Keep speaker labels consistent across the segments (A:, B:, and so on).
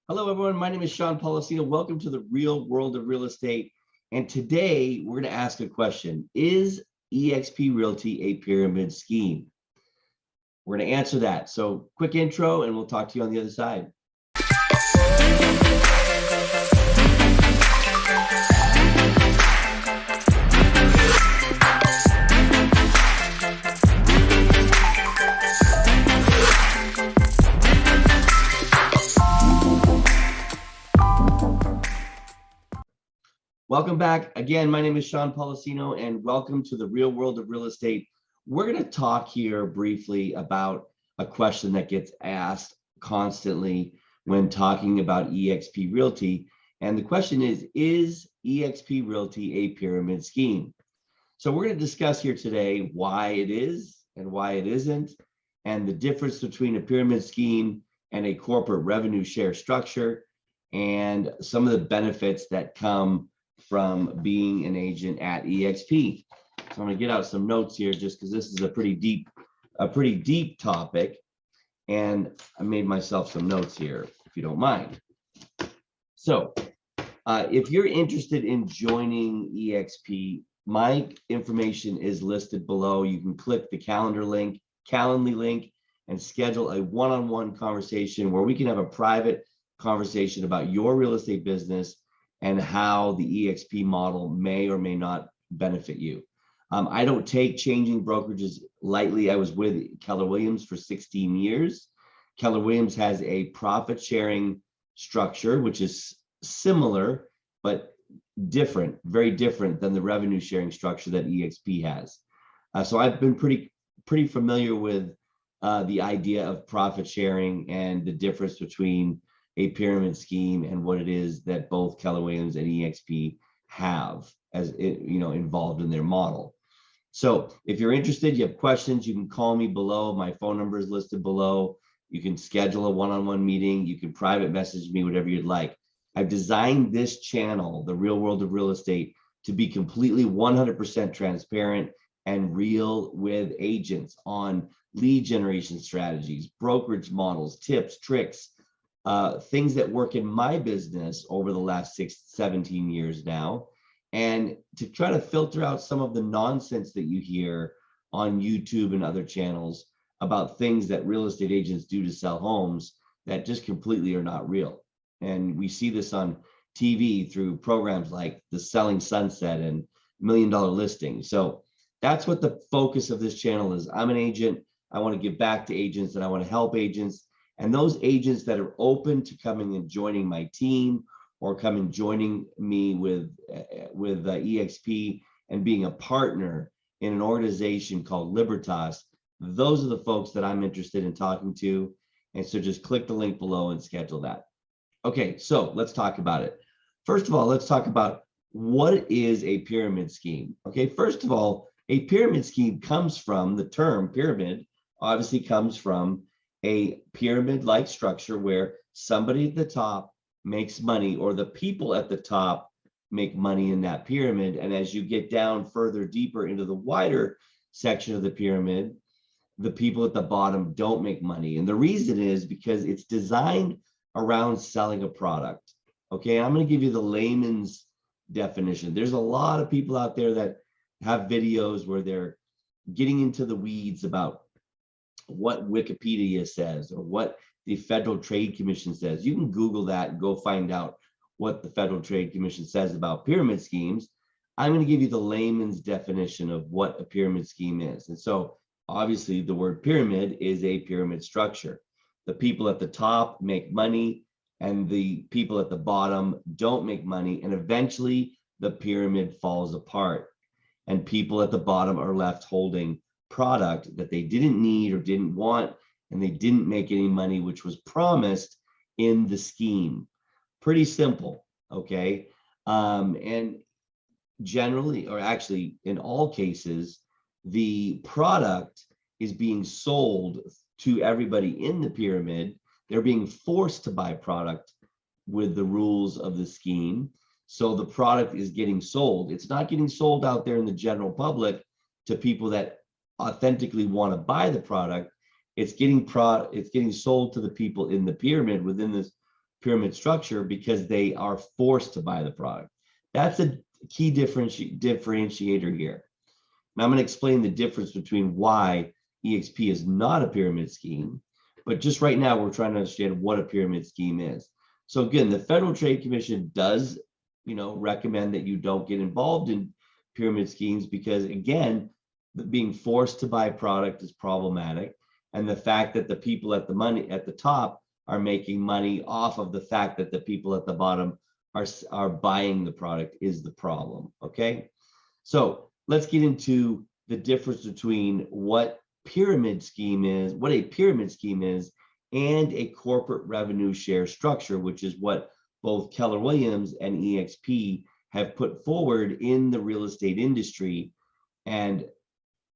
A: Hello, everyone. My name is Sean Policino. Welcome to the real world of real estate. And today we're going to ask a question. Is eXp Realty a pyramid scheme? We're going to answer that. So quick intro and we'll talk to you on the other side. Welcome back. Again, my name is Sean Policino and welcome to the real world of real estate. We're going to talk here briefly about a question that gets asked constantly when talking about eXp Realty. And the question is eXp Realty a pyramid scheme? So we're going to discuss here today why it is and why it isn't, and the difference between a pyramid scheme and a corporate revenue share structure, and some of the benefits that come from being an agent at eXp. So I'm going to get out some notes here just because this is a pretty deep topic, and I made myself some notes here if you don't mind. So if you're interested in joining eXp, my information is listed below. You can click the Calendly link and schedule a one-on-one conversation where we can have a private conversation about your real estate business and how the eXp model may or may not benefit you. I don't take changing brokerages lightly. I was with Keller Williams for 16 years. Keller Williams has a profit sharing structure, which is similar, but different, very different than the revenue sharing structure that eXp has. So I've been pretty familiar with the idea of profit sharing and the difference between a pyramid scheme and what it is that both Keller Williams and eXp have as involved in their model. So if you're interested, you have questions, you can call me below. My phone number is listed below. You can schedule a one-on-one meeting. You can private message me, whatever you'd like. I've designed this channel, The Real World of Real Estate, to be completely 100% transparent and real with agents on lead generation strategies, brokerage models, tips, tricks, things that work in my business over the last 17 years now, and to try to filter out some of the nonsense that you hear on YouTube and other channels about things that real estate agents do to sell homes that just completely are not real. And we see this on TV through programs like The Selling Sunset and $1 Million Listing. So that's what the focus of this channel is. I'm an agent. I want to give back to agents and I want to help agents. And those agents that are open to coming and joining my team or coming joining me with eXp and being a partner in an organization called Libertas, those are the folks that I'm interested in talking to. And so just click the link below and schedule that. Okay, so let's talk about it. First of all, let's talk about what is a pyramid scheme. Okay, first of all, a pyramid scheme comes from the term pyramid, obviously comes from a pyramid-like structure where somebody at the top makes money, or the people at the top make money in that pyramid. And as you get down further deeper into the wider section of the pyramid, the people at the bottom don't make money. And the reason is because it's designed around selling a product. Okay, I'm going to give you the layman's definition. There's a lot of people out there that have videos where they're getting into the weeds about what Wikipedia says or what the Federal Trade Commission says. You can Google that and go find out what the Federal Trade Commission says about pyramid schemes. I'm going to give you the layman's definition of what a pyramid scheme is. And so obviously the word pyramid is a pyramid structure. The people at the top make money and the people at the bottom don't make money. And eventually the pyramid falls apart and people at the bottom are left holding product that they didn't need or didn't want, and they didn't make any money, which was promised in the scheme. Pretty simple, okay? And generally, or actually in all cases, the product is being sold to everybody in the pyramid. They're being forced to buy product with the rules of the scheme. So the product is getting sold. It's not getting sold out there in the general public to people that authentically want to buy the product. It's getting sold to the people in the pyramid within this pyramid structure because they are forced to buy the product. That's a key differentiator here. Now I'm going to explain the difference between why eXp is not a pyramid scheme, but just right now we're trying to understand what a pyramid scheme is. So again, the Federal Trade Commission does, recommend that you don't get involved in pyramid schemes because, again, being forced to buy product is problematic, and the fact that the people at the top are making money off of the fact that the people at the bottom are buying the product is the problem. Okay, so let's get into the difference between what a pyramid scheme is and a corporate revenue share structure, which is what both Keller Williams and eXp have put forward in the real estate industry. And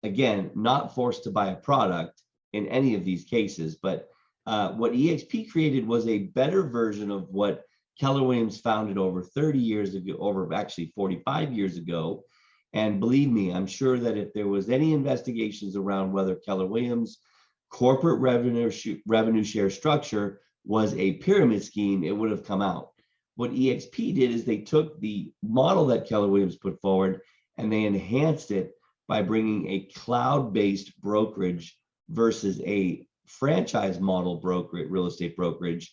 A: again, not forced to buy a product in any of these cases, but what eXp created was a better version of what Keller Williams founded over 30 years ago, over actually 45 years ago. And believe me, I'm sure that if there was any investigations around whether Keller Williams corporate revenue share structure was a pyramid scheme, it would have come out. What eXp did is they took the model that Keller Williams put forward and they enhanced it by bringing a cloud-based brokerage versus a franchise model real estate brokerage,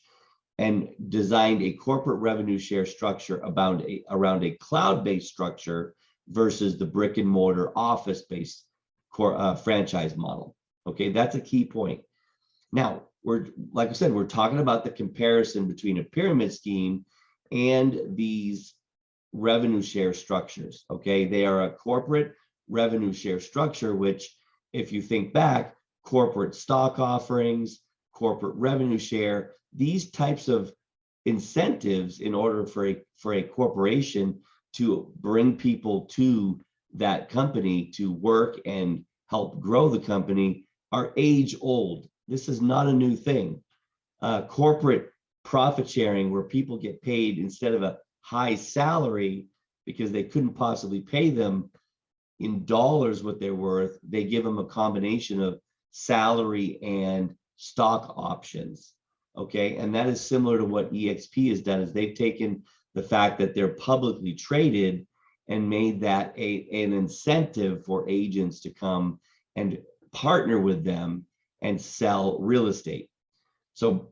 A: and designed a corporate revenue share structure around a cloud-based structure versus the brick and mortar office-based franchise model. Okay, that's a key point. Now, like I said, we're talking about the comparison between a pyramid scheme and these revenue share structures. Okay, they are a corporate revenue share structure, which, if you think back, corporate stock offerings, corporate revenue share, these types of incentives in order for a corporation to bring people to that company to work and help grow the company are age old. This is not a new thing. Corporate profit sharing, where people get paid instead of a high salary because they couldn't possibly pay them in dollars what they're worth, they give them a combination of salary and stock options. Okay, and that is similar to what eXp has done, is they've taken the fact that they're publicly traded and made that an incentive for agents to come and partner with them and sell real estate. So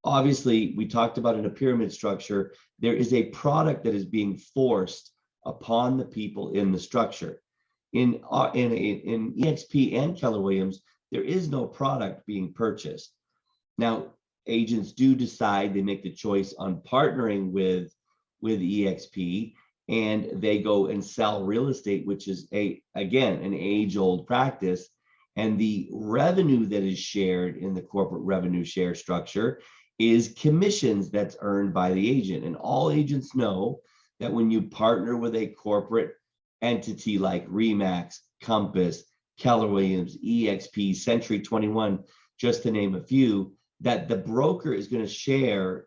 A: obviously, we talked about in a pyramid structure, there is a product that is being forced upon the people in the structure. In eXp and Keller Williams, there is no product being purchased. Now, agents do decide, they make the choice on partnering with eXp, and they go and sell real estate, which is again an age-old practice. And the revenue that is shared in the corporate revenue share structure is commissions that's earned by the agent. And all agents know that when you partner with a corporate entity like Remax, Compass, Keller Williams, eXp, Century 21, just to name a few, that the broker is going to share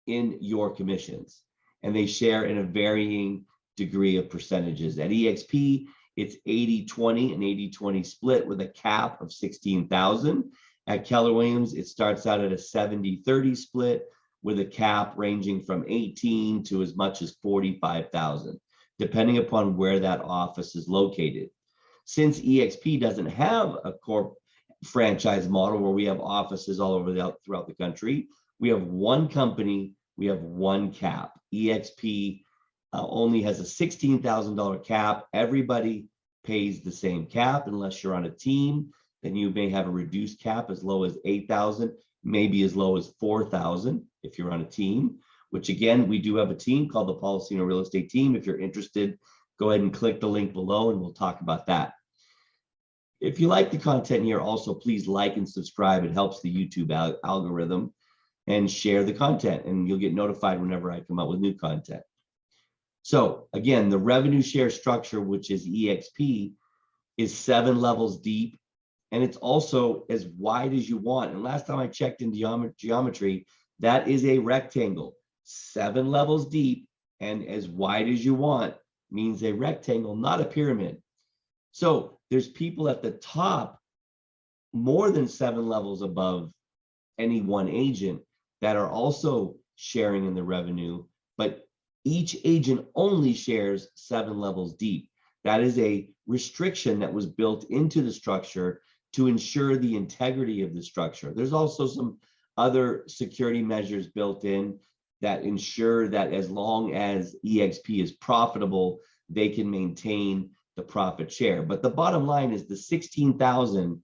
A: in your commissions, and they share in a varying degree of percentages. At eXp, it's 80-20, an 80-20 split with a cap of 16,000. At Keller Williams, it starts out at a 70-30 split with a cap ranging from 18 to as much as 45,000, depending upon where that office is located. Since eXp doesn't have a franchise model where we have offices all over throughout the country, we have one company, we have one cap. eXp only has a $16,000 cap. Everybody pays the same cap unless you're on a team. Then you may have a reduced cap as low as 8,000, maybe as low as 4,000 if you're on a team, which again, we do have a team called the Policino Real Estate Team. If you're interested, go ahead and click the link below and we'll talk about that. If you like the content here, also please like and subscribe. It helps the YouTube algorithm, and share the content, and you'll get notified whenever I come out with new content. So again, the revenue share structure, which is eXp, is 7 levels deep, and it's also as wide as you want. And last time I checked in geometry, that is a rectangle. 7 levels deep and as wide as you want means a rectangle, not a pyramid. So there's people at the top more than 7 levels above any one agent that are also sharing in the revenue, but each agent only shares 7 levels deep. That is a restriction that was built into the structure to ensure the integrity of the structure. There's also some other security measures built in that ensure that as long as eXp is profitable, they can maintain the profit share. But the bottom line is the 16,000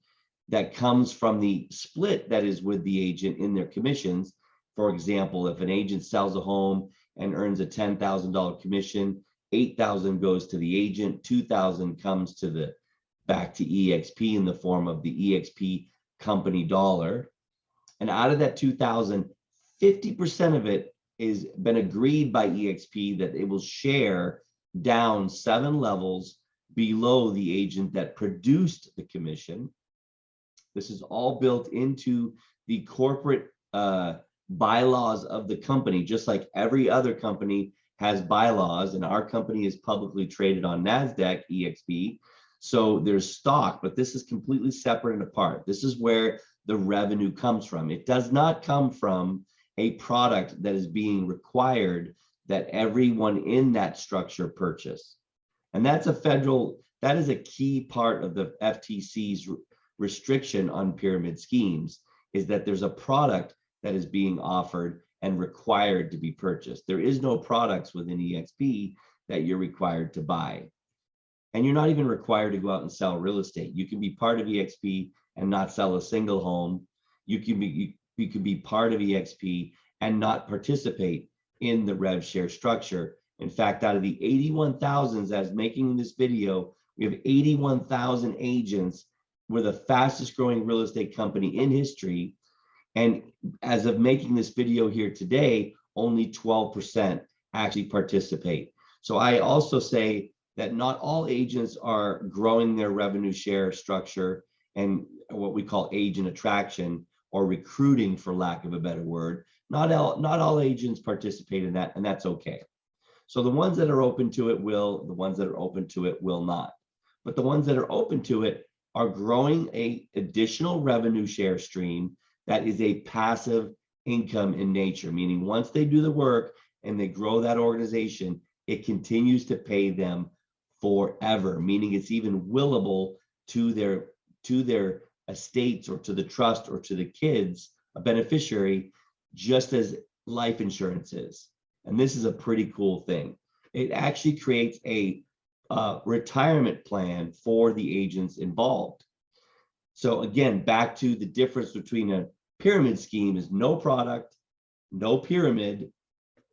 A: that comes from the split that is with the agent in their commissions. For example, if an agent sells a home and earns a $10,000 commission, 8,000 goes to the agent, 2,000 comes to back to eXp in the form of the eXp company dollar. And out of that 2,000, 50% of it is been agreed by eXp that it will share down 7 levels below the agent that produced the commission. This is all built into the corporate bylaws of the company, just like every other company has bylaws, and our company is publicly traded on NASDAQ, eXp. So there's stock, but this is completely separate and apart. This is where the revenue comes from. It does not come from a product that is being required that everyone in that structure purchase. And that is a key part of the FTC's restriction on pyramid schemes, is that there's a product that is being offered and required to be purchased. There is no products within eXp that you're required to buy. And you're not even required to go out and sell real estate. You can be part of eXp and not sell a single home. You can be part of eXp and not participate in the rev share structure. In fact, out of the 81,000 as making this video, we have 81,000 agents. We're the fastest growing real estate company in history. And as of making this video here today, only 12% actually participate. So I also say that not all agents are growing their revenue share structure and what we call agent attraction or recruiting, for lack of a better word. Not all agents participate in that, and that's okay. So the ones that are open to it will, the ones that are open to it will not. But the ones that are open to it are growing an additional revenue share stream that is a passive income in nature, meaning once they do the work and they grow that organization, it continues to pay them forever, meaning it's even willable to their estates or to the trust or to the kids, a beneficiary, just as life insurance is. And this is a pretty cool thing. It actually creates a retirement plan for the agents involved. So again, back to the difference between a pyramid scheme is no product, no pyramid,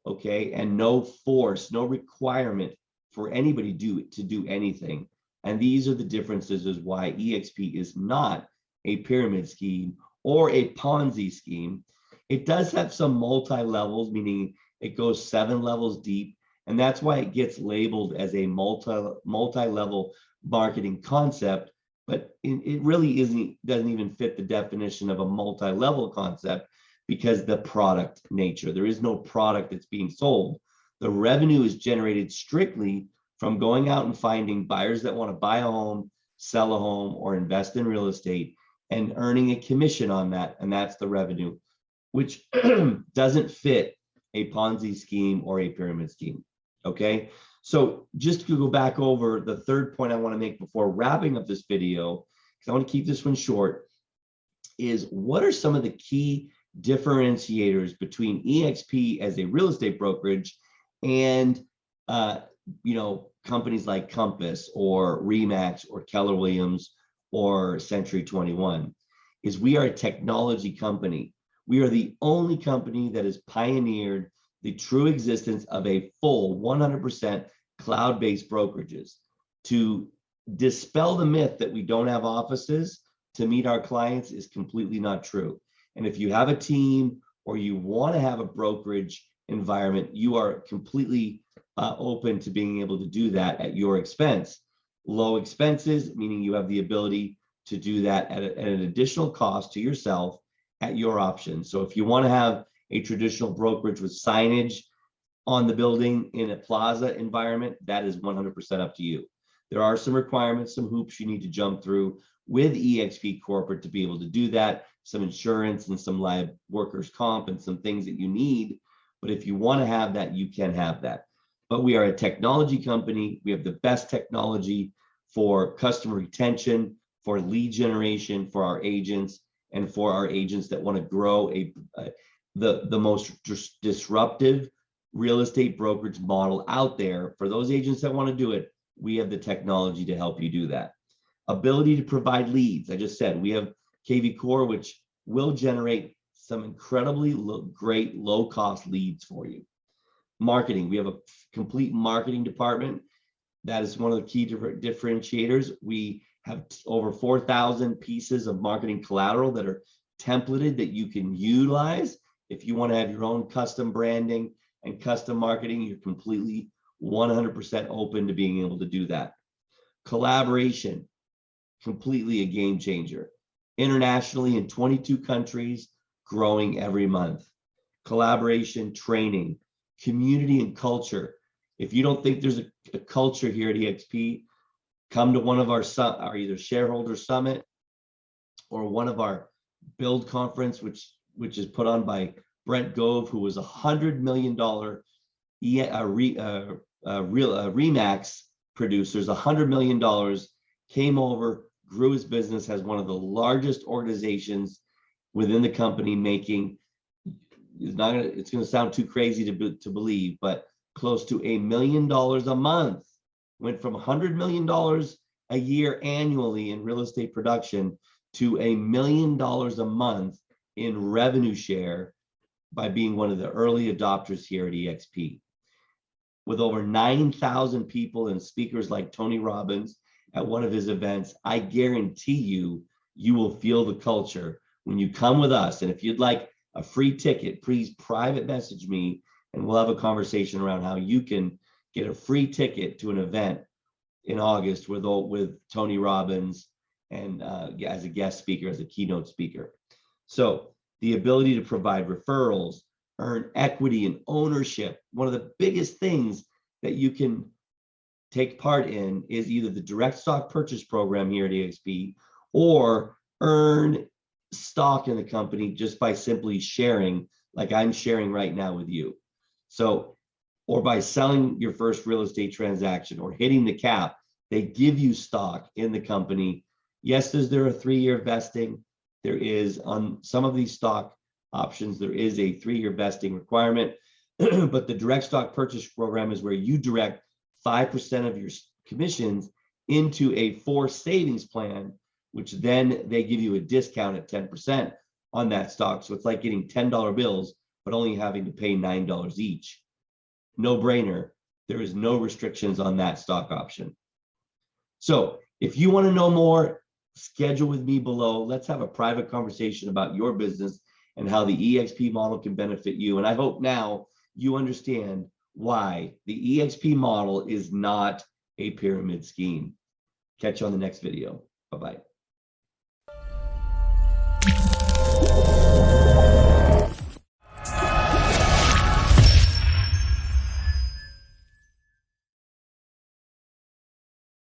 A: okay, and no force, no requirement for anybody to do anything. And these are the differences as why eXp is not a pyramid scheme or a Ponzi scheme. It does have some multi-levels, meaning it goes 7 levels deep, and that's why it gets labeled as a multi-level marketing concept, but it really doesn't even fit the definition of a multi-level concept because the product nature. There is no product that's being sold. The revenue is generated strictly from going out and finding buyers that want to buy a home, sell a home, or invest in real estate and earning a commission on that, and that's the revenue, which doesn't fit a Ponzi scheme or a pyramid scheme, okay? So just to go back over the third point I want to make before wrapping up this video, because I want to keep this one short, is what are some of the key differentiators between eXp as a real estate brokerage and companies like Compass or Remax or Keller Williams or Century 21, is we are a technology company. We are the only company that has pioneered the true existence of a full 100% cloud-based brokerages. To dispel the myth that we don't have offices to meet our clients is completely not true. And if you have a team or you want to have a brokerage environment, you are completely open to being able to do that at your expense. Low expenses, meaning you have the ability to do that at an additional cost to yourself at your option. So if you want to have a traditional brokerage with signage on the building in a plaza environment, that is 100% up to you. There are some requirements, some hoops you need to jump through with eXp Corporate to be able to do that, some insurance and some live workers' comp and some things that you need. But if you want to have that, you can have that. But we are a technology company. We have the best technology for customer retention, for lead generation, for our agents, and for our agents that want to grow the most disruptive real estate brokerage model out there. For those agents that want to do it, we have the technology to help you do that. Ability to provide leads. I just said we have KV Core, which will generate some incredibly great low-cost leads for you. Marketing. We have a complete marketing department. That is one of the key differentiators. We have over 4,000 pieces of marketing collateral that are templated that you can utilize. If you want to have your own custom branding and custom marketing, you're completely 100% open to being able to do that. Collaboration, completely a game changer. Internationally in 22 countries, growing every month. Collaboration, training, community and culture. If you don't think there's a culture here at eXp, come to one of our either shareholder summit or one of our build conference, which is put on by Brent Gove, who was $100 million Remax producers. $100 million, came over, grew his business, has one of the largest organizations within the company, making, it's going to sound too crazy to believe, but close to $1 million a month. Went from $100 million a year annually in real estate production to $1 million a month in revenue share by being one of the early adopters here at eXp. With over 9,000 people and speakers like Tony Robbins at one of his events, I guarantee you, you will feel the culture when you come with us. And if you'd like a free ticket, please private message me and we'll have a conversation around how you can get a free ticket to an event in August with Tony Robbins and as a guest speaker, as a keynote speaker. So the ability to provide referrals, earn equity and ownership. One of the biggest things that you can take part in is either the direct stock purchase program here at eXp or earn stock in the company just by simply sharing, like I'm sharing right now with you. So, or by selling your first real estate transaction or hitting the cap, they give you stock in the company. Yes, is there a 3-year vesting? There is on some of these stock options, there is a 3-year vesting requirement, but the direct stock purchase program is where you direct 5% of your commissions into a forced savings plan, which then they give you a discount at 10% on that stock. So it's like getting $10 bills, but only having to pay $9 each. No brainer. There is no restrictions on that stock option. So if you want to know more, schedule with me below. Let's have a private conversation about your business and how the eXp model can benefit you. And I hope now you understand why the eXp model is not a pyramid scheme. Catch you on the next video. Bye-bye.